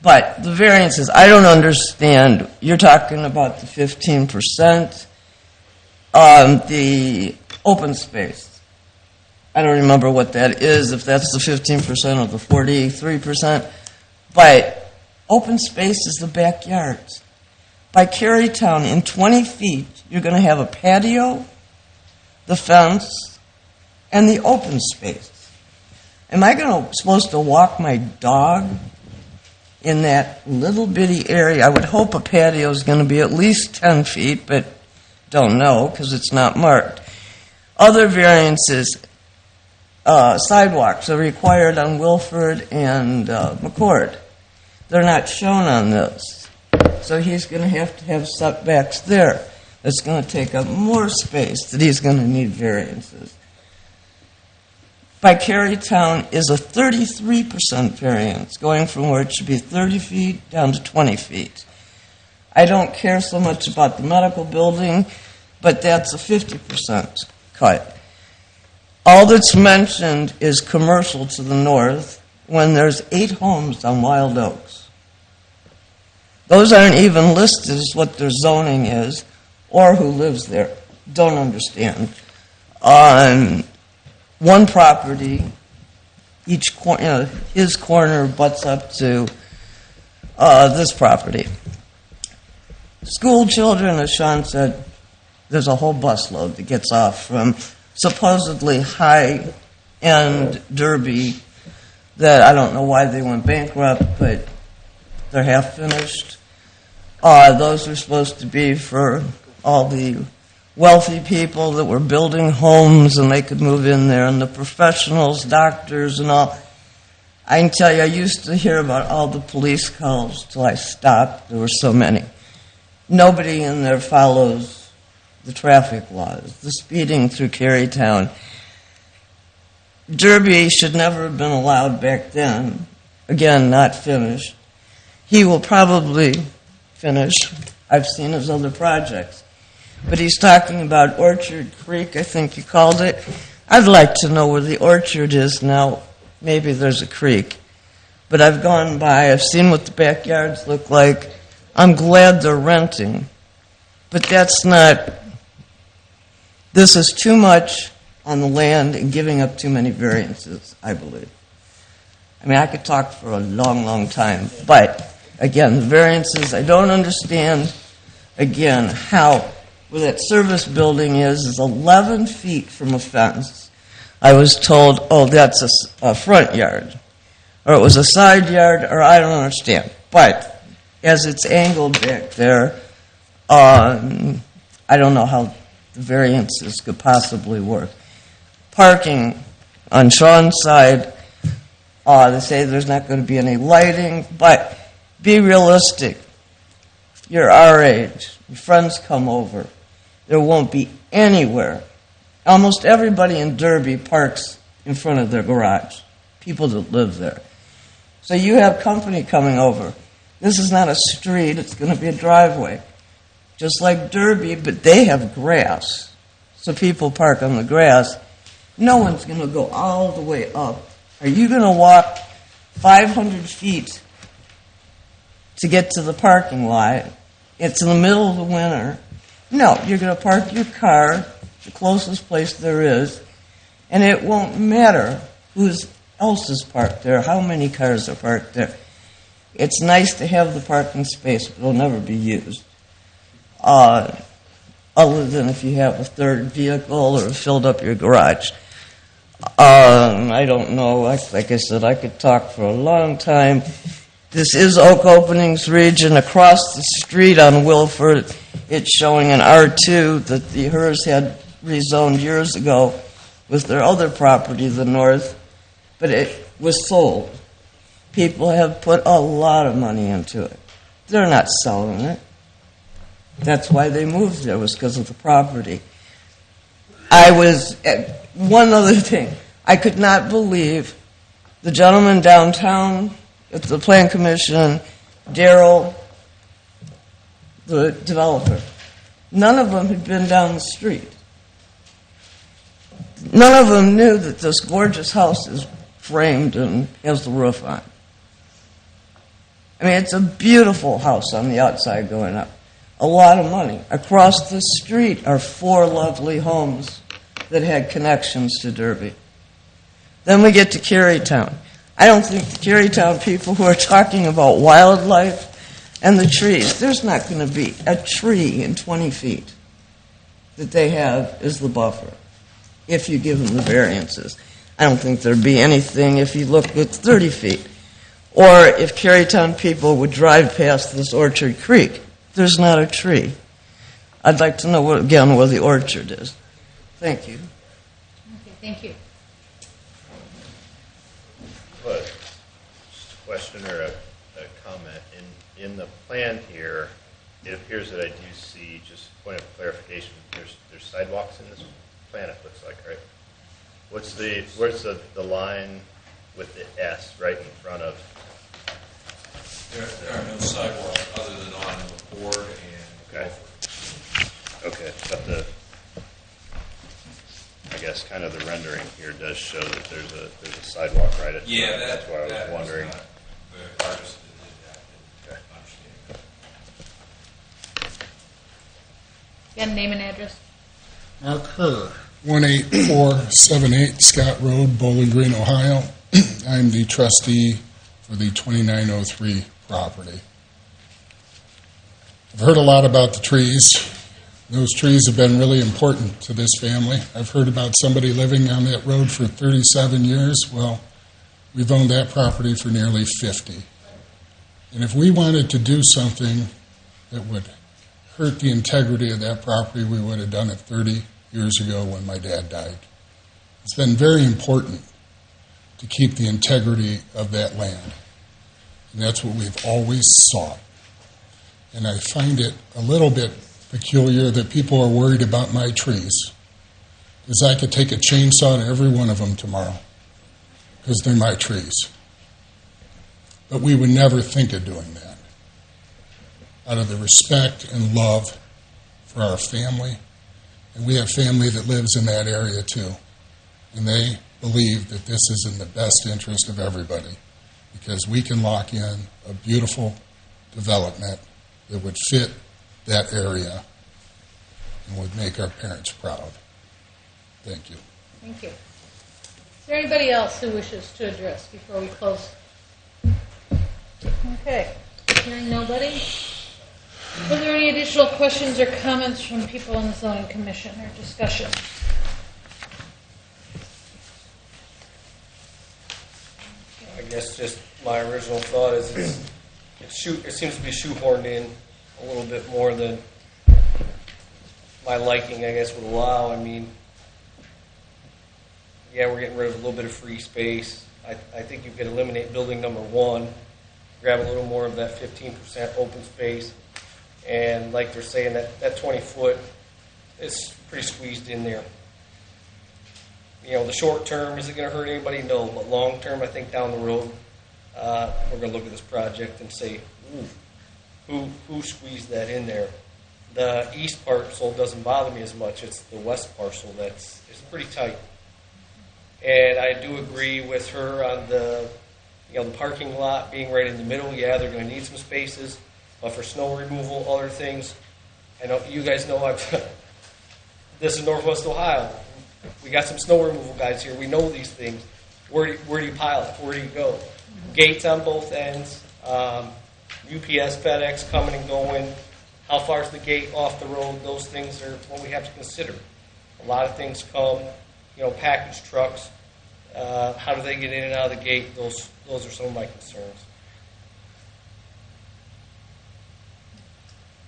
But the variances, I don't understand. You're talking about the 15%, the open space. I don't remember what that is, if that's the 15% or the 43%. But open space is the backyards. By Carytown, in 20 feet, you're going to have a patio, the fence, and the open space. Am I supposed to walk my dog in that little bitty area? I would hope a patio is going to be at least 10 feet, but don't know because it's not marked. Other variances, sidewalks are required on Wilford and McCord. They're not shown on this. So he's going to have setbacks there. That's going to take up more space that he's going to need variances. By Carytown is a 33% variance, going from where it should be 30 feet down to 20 feet. I don't care so much about the medical building, but that's a 50% cut. All that's mentioned is commercial to the north when there's 8 homes on Wild Oaks. Those aren't even listed as what their zoning is or who lives there. Don't understand. On one property, his corner butts up to this property. School children, as Sean said, there's a whole busload that gets off from supposedly high-end Derby that I don't know why they went bankrupt, but they're half finished. Those are supposed to be for all the wealthy people that were building homes and they could move in there, and the professionals, doctors and all. I can tell you, I used to hear about all the police calls till I stopped. There were so many. Nobody in there follows the traffic laws, the speeding through Carytown. Derby should never have been allowed back then. Again, not finished. He will probably finish. I've seen his other projects. But he's talking about Orchard Creek, I think you called it. I'd like to know where the orchard is now. Maybe there's a creek. But I've gone by, I've seen what the backyards look like. I'm glad they're renting. But that's not, this is too much on the land and giving up too many variances, I believe. I mean, I could talk for a long, long time. But, again, the variances, I don't understand, again, how where that service building is 11 feet from a fence. I was told, oh, that's a front yard. Or it was a side yard, or I don't understand. But as it's angled back there, I don't know how the variances could possibly work. Parking on Sean's side, they say there's not going to be any lighting, but be realistic. You're our age. Your friends come over. There won't be anywhere. Almost everybody in Derby parks in front of their garage, people that live there. So you have company coming over. This is not a street, it's going to be a driveway. Just like Derby, but they have grass. So people park on the grass. No one's going to go all the way up. Are you going to walk 500 feet to get to the parking lot? It's in the middle of the winter. No, you're going to park your car the closest place there is, and it won't matter who else is parked there, how many cars are parked there. It's nice to have the parking space, but it'll never be used. Other than if you have a third vehicle or filled up your garage. I don't know. Like I said, I could talk for a long time. This is Oak Openings region. Across the street on Wilford, it's showing an R2 that the HERS had rezoned years ago with their other property, the north, but it was sold. People have put a lot of money into it. They're not selling it. That's why they moved there, was because of the property. One other thing, I could not believe the gentleman downtown at the Plan Commission, Daryl, the developer, none of them had been down the street. None of them knew that this gorgeous house is framed and has the roof on. I mean, it's a beautiful house on the outside going up. A lot of money. Across the street are 4 lovely homes that had connections to Derby. Then we get to Carytown. I don't think the Carytown people who are talking about wildlife and the trees, there's not going to be a tree in 20 feet that they have as the buffer if you give them the variances. I don't think there'd be anything if you look at 30 feet. Or if Carytown people would drive past this Orchard Creek, there's not a tree. I'd like to know, again, where the orchard is. Thank you. Okay, thank you. But just a question or a comment. In the plan here, it appears that I do see, just a point of clarification, there's sidewalks in this plan, it looks like, right? Where's the line with the S right in front of? There are no sidewalks other than on the board and Okay, but I guess kind of the rendering here does show that there's a sidewalk right at the front. That's why I was wondering. The artist that did that didn't understand. Again, name and address. Mark Herr, 18478 Scott Road, Bowling Green, Ohio. I'm the trustee for the 2903 property. I've heard a lot about the trees. Those trees have been really important to this family. I've heard about somebody living on that road for 37 years. Well, we've owned that property for nearly 50. And if we wanted to do something that would hurt the integrity of that property, we would have done it 30 years ago when my dad died. It's been very important to keep the integrity of that land. And that's what we've always sought. And I find it a little bit peculiar that people are worried about my trees, because I could take a chainsaw to every one of them tomorrow, because they're my trees. But we would never think of doing that. Out of the respect and love for our family, and we have family that lives in that area too, and they believe that this is in the best interest of everybody, because we can lock in a beautiful development that would fit that area and would make our parents proud. Thank you. Thank you. Is there anybody else who wishes to address before we close? Okay. Hearing nobody. Are there any additional questions or comments from people on the zoning commission or discussion? I guess just my original thought is it seems to be shoehorned in a little bit more than my liking, I guess, would allow. I mean, yeah, we're getting rid of a little bit of free space. I think you could eliminate building number 1, grab a little more of that 15% open space, and like they're saying, that 20-foot is pretty squeezed in there. You know, the short term, is it going to hurt anybody? No, but long term, I think down the road, we're going to look at this project and say, ooh, who squeezed that in there? The east parcel doesn't bother me as much. It's the west parcel it's pretty tight. And I do agree with her on the parking lot being right in the middle. Yeah, they're going to need some spaces, but for snow removal, other things. I know you guys know this is Northwest Ohio. We got some snow removal guys here. We know these things. Where do you pile it? Where do you go? Gates on both ends. UPS, FedEx coming and going. How far is the gate off the road? Those things are what we have to consider. A lot of things come, package trucks. How do they get in and out of the gate? Those are some of my concerns.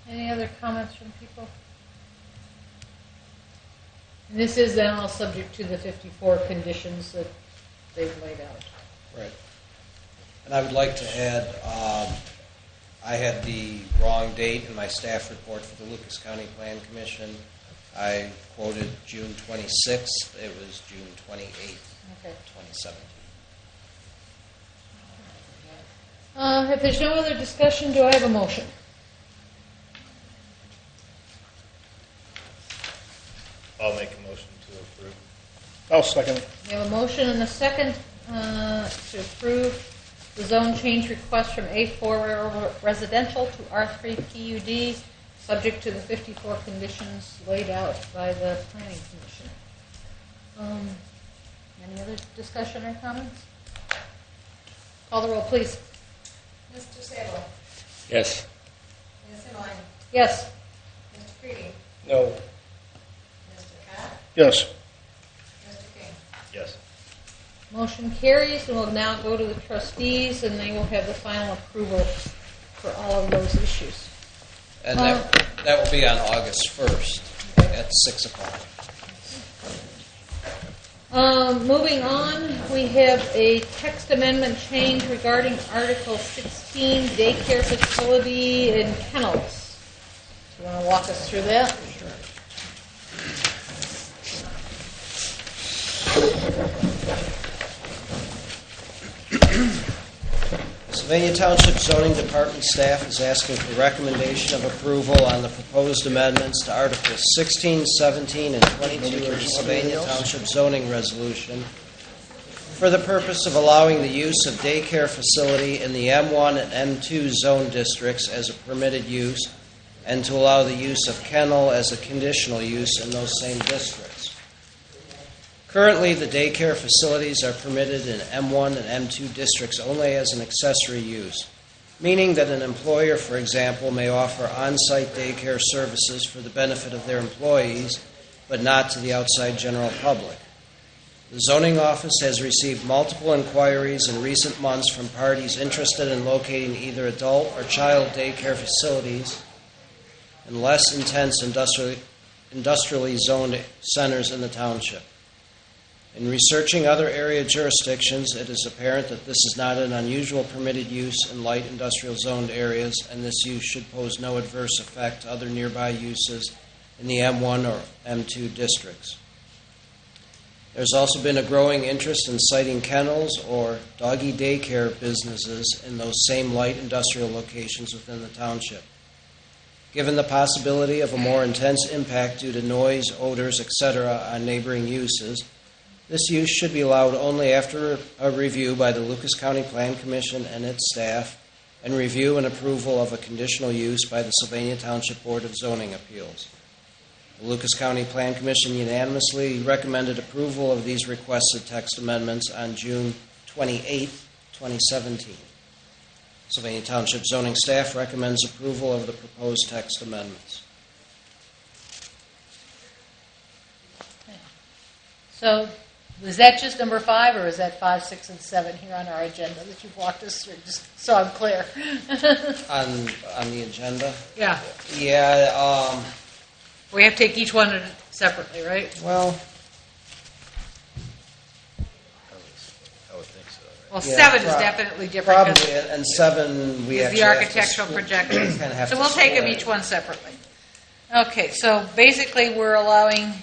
Any other comments from people? And this is then all subject to the 54 conditions that they've laid out. Right. And I would like to add, I had the wrong date in my staff report for the Lucas County Plan Commission. I quoted June 26th. It was June 28th, Okay. 2017. If there's no other discussion, do I have a motion? I'll make a motion to approve. I'll second it. We have a motion and a second to approve the zone change request from A4 residential to R3 PUD, subject to the 54 conditions laid out by the Planning Commission. Any other discussion or comments? Call the roll, please. Mr. Sable? Yes. Ms. Himeline? Yes. Mr. Creedy? No. Mr. Pat? Yes. Mr. King? Yes. Motion carries, and we'll now go to the trustees, and they will have the final approval for all of those issues. And that will be on August 1st at 6 o'clock. Moving on, we have a text amendment change regarding Article 16, daycare facility and kennels. Do you want to walk us through that? Sure. Sylvania Township Zoning Department staff is asking for recommendation of approval on the proposed amendments to Articles 16, 17, and 22 of the Sylvania Township Zoning Resolution for the purpose of allowing the use of daycare facility in the M1 and M2 zone districts as a permitted use, and to allow the use of kennel as a conditional use in those same districts. Currently, the daycare facilities are permitted in M1 and M2 districts only as an accessory use, meaning that an employer, for example, may offer on-site daycare services for the benefit of their employees, but not to the outside general public. The zoning office has received multiple inquiries in recent months from parties interested in locating either adult or child daycare facilities in less intense industrially zoned centers in the township. In researching other area jurisdictions, it is apparent that this is not an unusual permitted use in light industrial zoned areas, and this use should pose no adverse effect to other nearby uses in the M1 or M2 districts. There's also been a growing interest in siting kennels or doggy daycare businesses in those same light industrial locations within the township. Given the possibility of a more intense impact due to noise, odors, etc. on neighboring uses, this use should be allowed only after a review by the Lucas County Plan Commission and its staff, and review and approval of a conditional use by the Sylvania Township Board of Zoning Appeals. The Lucas County Plan Commission unanimously recommended approval of these requested text amendments on June 28, 2017. Sylvania Township zoning staff recommends approval of the proposed text amendments. So, was that just number 5, or is that 5, 6, and 7 here on our agenda that you've walked us through, just so I'm clear? On the agenda? Yeah. Yeah, We have to take each one separately, right? well, I would think so. Right? Well, Yeah, 7 is definitely different. 'cause probably, and 7, we is actually the have to architectural split- projections. kinda have So to we'll take them split. each one separately. Okay, so basically we're allowing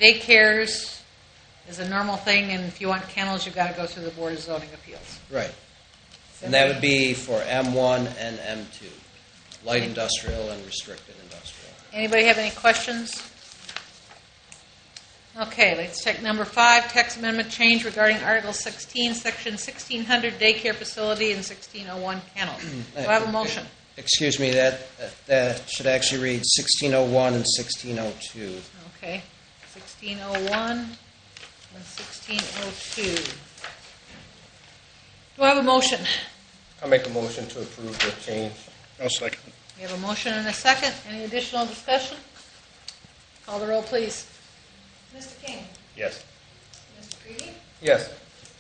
daycares as a normal thing, and if you want kennels, you've got to go through the Board of Zoning Appeals. Right. And that would be for M1 and M2, light industrial and restricted industrial. Anybody have any questions? Okay, let's take number 5, text amendment change regarding Article 16, Section 1600 daycare facility and 1601 kennel. Do I have a motion? Excuse me, that should actually read 1601 and 1602. Okay, 1601 and 1602. Do I have a motion? I'll make a motion to approve the change. I'll second. We have a motion and a second. Any additional discussion? Call the roll, please. Mr. King? Yes. Mr. Creedy? Yes.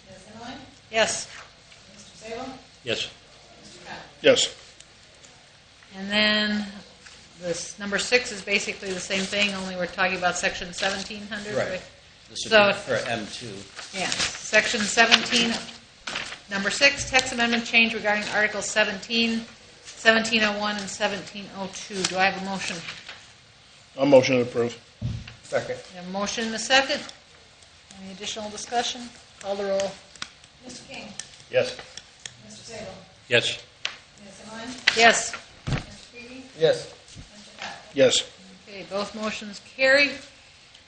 Ms. Himeline? Yes. Mr. Sable? Yes. Mr. Pat? Yes. And then this number 6 is basically the same thing, only we're talking about section 1700. Right. This would So- be for M2. Yeah, section 17, number 6, text amendment change regarding Article 17, 1701, and 1702. Do I have a motion? I'll motion to approve. Second. We have a motion and a second. Any additional discussion? Call the roll. Mr. King, Yes. Mr. Sable, Yes. Ms. Zine, Yes. Mr. Creedy, Yes. Mr. Pat. Yes. Okay, both motions carry.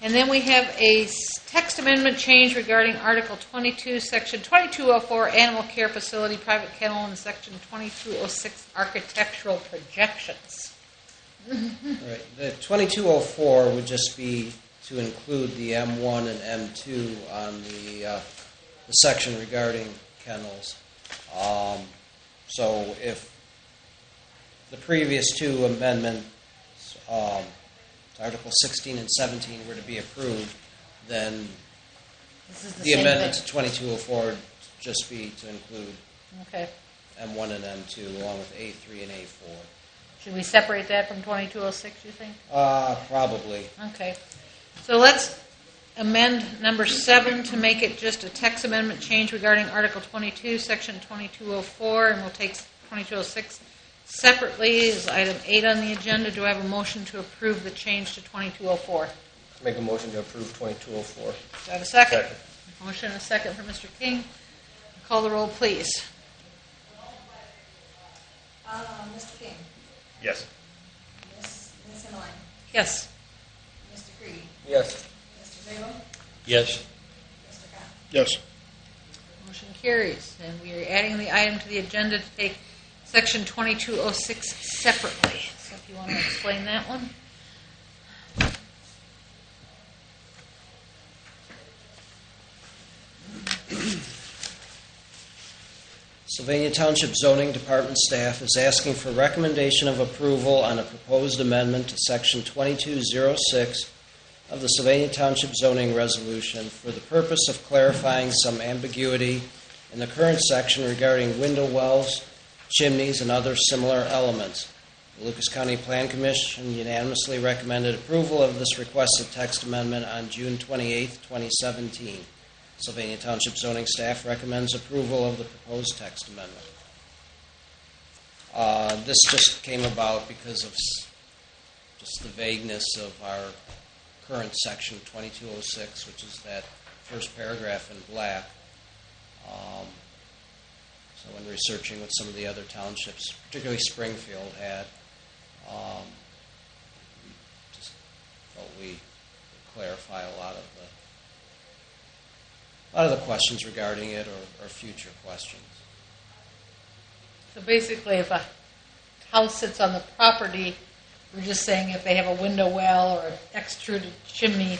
And then we have a text amendment change regarding Article 22, Section 2204, Animal Care Facility, Private Kennel, and Section 2206, Architectural Projections. Right. The 2204 would just be to include the M1 and M2 on the section regarding kennels. So if the previous two amendments, Article 16 and 17, were to be approved, then This is the same amendment thing. to 2204 would just be to include Okay. M1 and M2 along with A3 and A4. Should we separate that from 2206, you think? Probably. Okay. So let's amend number 7 to make it just a text amendment change regarding Article 22, Section 2204, and we'll take 2206 separately as item 8 on the agenda. Do I have a motion to approve the change to 2204? Make a motion to approve 2204. Do I have a second? Second. Motion and a second for Mr. King. Call the roll, please. Mr. King, Yes. Ms. Zine, Yes. Mr. Creedy, Yes. Mr. Sable, Yes. Mr. Pat. Yes. Motion carries. And we are adding the item to the agenda to take Section 2206 separately. So if you want to explain that one. Sylvania Township Zoning Department staff is asking for recommendation of approval on a proposed amendment to Section 2206 of the Sylvania Township zoning resolution for the purpose of clarifying some ambiguity in the current section regarding window wells, chimneys, and other similar elements. The Lucas County Plan Commission unanimously recommended approval of this requested text amendment on June 28, 2017. Sylvania Township zoning staff recommends approval of the proposed text amendment. This just came about because of just the vagueness of our current section 2206, which is that first paragraph in black. So when researching what some of the other townships, particularly Springfield, had, we just felt we would clarify a lot of the questions regarding it or future questions. So basically, if a house sits on the property, we're just saying if they have a window well or an extruded chimney,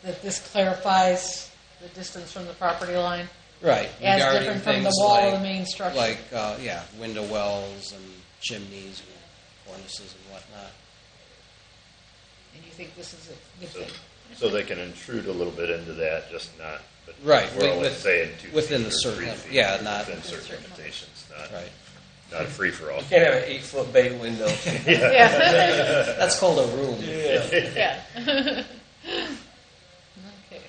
that this clarifies the distance from the property line. Right. As regarding different from the things wall like, of the main structure. Like, window wells and chimneys and cornices and whatnot. And you think this is a good So, thing? so they can intrude a little bit into that, just not, but Right, we're only with- saying 2 within feet the or certain 3 lim- feet, yeah, not- within certain limitations, Right. not a free-for-all. You can't have an 8-foot bay window. Yeah. That's called a room. Yeah. Okay.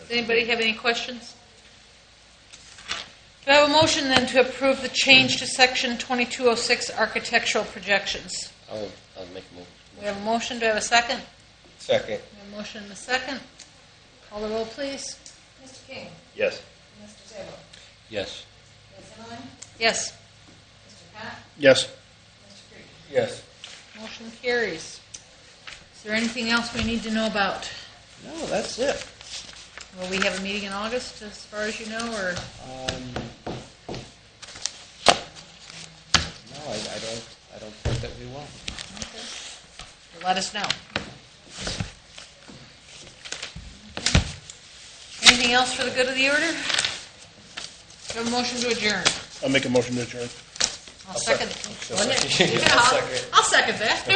Does anybody have any questions? Do I have a motion then to approve the change to Section 2206 architectural projections? I'll make a motion. We have a motion. Do I have a second? Second. We have a motion and a second. Call the roll, please. Mr. King, Yes. Mr. Sable, Yes. Ms. Zine, Yes. Mr. Pat, Yes. Mr. Creedy. Yes. Motion carries. Is there anything else we need to know about? No, that's it. Will we have a meeting in August, as far as you know, or? No, I don't think that we will. Okay. Well, let us know. Okay. Anything else for the good of the order? Do you have a motion to adjourn? I'll make a motion to adjourn. I'll second. second. Yeah, I'll second that.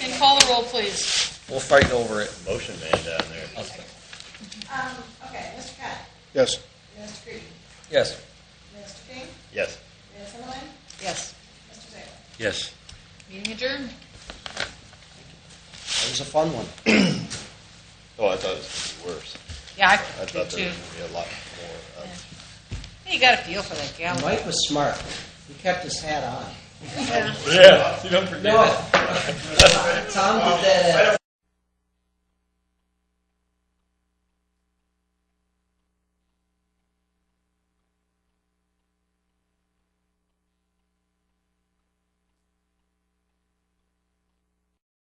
And call the roll, please. We'll fight over it. Motion man down there. Okay, Mr. Pat, Yes. Mr. Creedy, Yes. Mr. King, Yes. Ms. Zine, Yes. Mr. Sable. Yes. Meeting adjourned. It was a fun one. Oh, I thought it was going to be worse. Yeah, I I did thought there too. was going to be a lot more. You got a feel for that gal. Mike was smart. He kept his hat on. Yeah. Yeah, you don't forget No. Tom did that